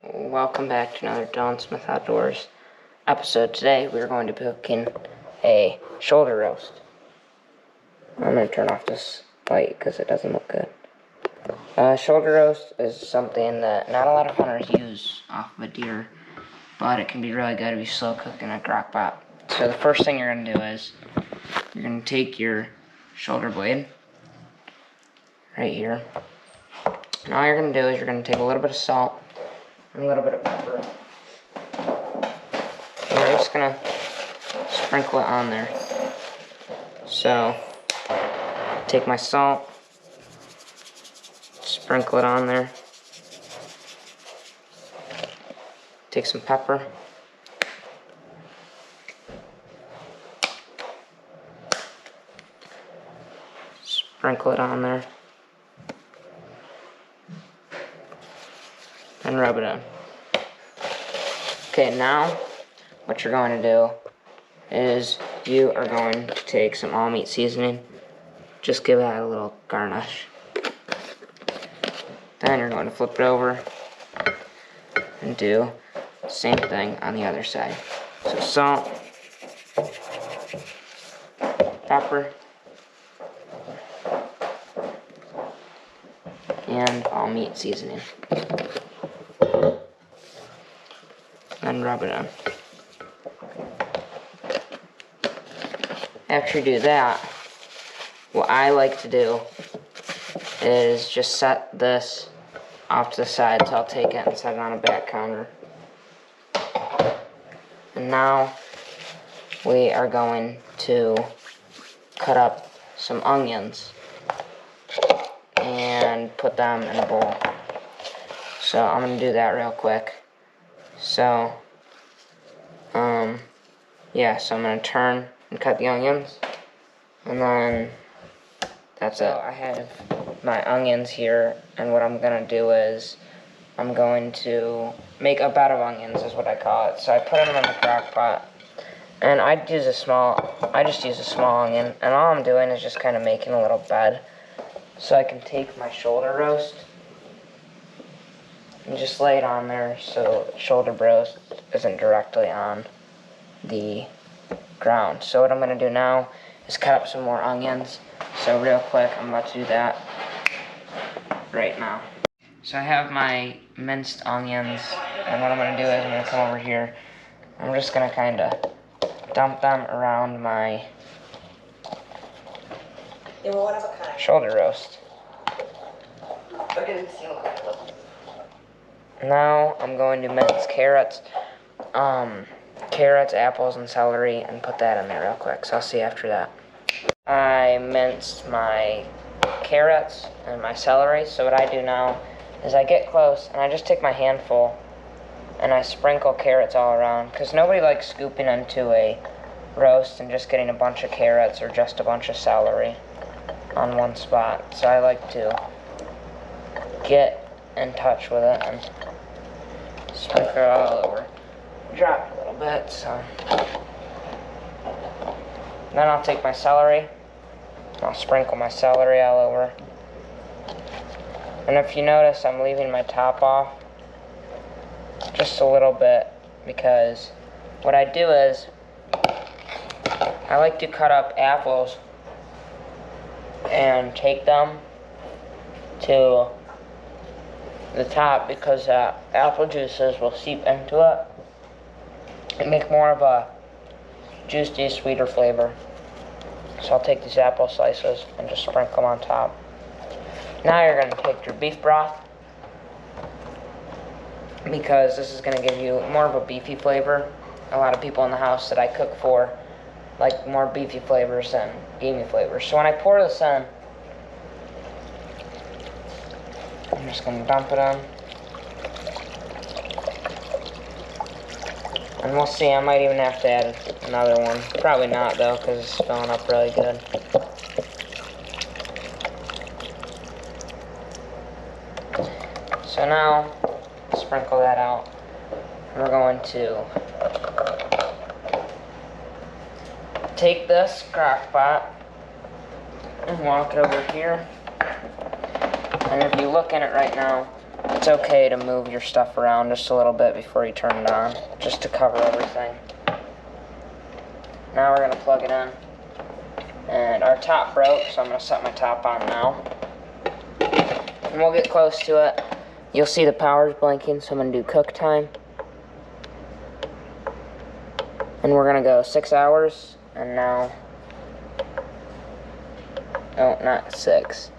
Welcome back to another Don Smith Outdoors episode. Today we're going to be cooking a shoulder roast. I'm going to turn off this light because it doesn't look good. Shoulder roast is something that not a lot of hunters use off of a deer, but it can be really good if you slow cook in a crock pot. So the first thing you're going to do is you're going to take your shoulder blade right here. And all you're going to do is you're going to take a little bit of salt and a little bit of pepper. And we're just gonna sprinkle it on there. So, take my salt, sprinkle it on there. Take some pepper. Sprinkle it on there. And rub it in. Okay, now what you're going to do is you are going to take some all meat seasoning. Just give that a little garnish. Then you're going to flip it over and do the same thing on the other side. So salt, pepper, and all meat seasoning. And rub it in. After you do that, what I like to do is just set this off to the side. So I'll take it and set it on a back counter. And now we are going to cut up some onions and put them in a bowl. So I'm going to do that real quick. So, so I'm going to turn and cut the onions, and then that's it. I have my onions here, and what I'm going to do is I'm going to make a bed of onions, is what I call it. So I put them in the crock pot, and I just use a small onion, and all I'm doing is just kind of making a little bed, so I can take my shoulder roast and just lay it on there so the shoulder roast isn't directly on the ground. So what I'm going to do now is cut up some more onions. So real quick, I'm about to do that right now. So I have my minced onions, and what I'm going to do is I'm going to come over here. I'm just going to kind of dump them around my shoulder roast. Now I'm going to mince carrots, apples, and celery, and put that in there real quick. So I'll see you after that. I minced my carrots and my celery. So what I do now is I get close and I just take my handful and I sprinkle carrots all around, because nobody likes scooping into a roast and just getting a bunch of carrots or just a bunch of celery on one spot. So I like to get in touch with it and sprinkle it all over. Drop it a little bit, so. Then I'll take my celery. I'll sprinkle my celery all over. And if you notice, I'm leaving my top off just a little bit, because what I do is I like to cut up apples and take them to the top, because apple juices will seep into it and make more of a juicy, sweeter flavor. So I'll take these apple slices and just sprinkle them on top. Now you're going to take your beef broth, because this is going to give you more of a beefy flavor. A lot of people in the house that I cook for like more beefy flavors than gamey flavors. So when I pour this in, I'm just going to dump it in. And we'll see, I might even have to add another one. Probably not though, because it's filling up really good. So now, sprinkle that out. We're going to take this crock pot and walk it over here. And if you look in it right now, it's okay to move your stuff around just a little bit before you turn it on, just to cover everything. Now we're going to plug it in. And our top broke, so I'm going to set my top on now. And we'll get close to it. You'll see the power's blinking, so I'm going to do cook time. And we're going to go 6 hours, and now... Oh, not 6.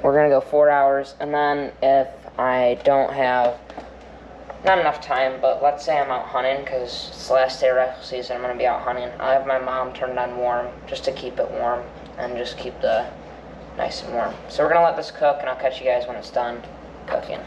We're going to go 4 hours, and then if I don't have, not enough time, but let's say I'm out hunting, because it's the last day of rifle season, I'm going to be out hunting. I'll have my mom turned on warm, just to keep it warm, and just keep the nice and warm. So we're going to let this cook, and I'll catch you guys when it's done cooking.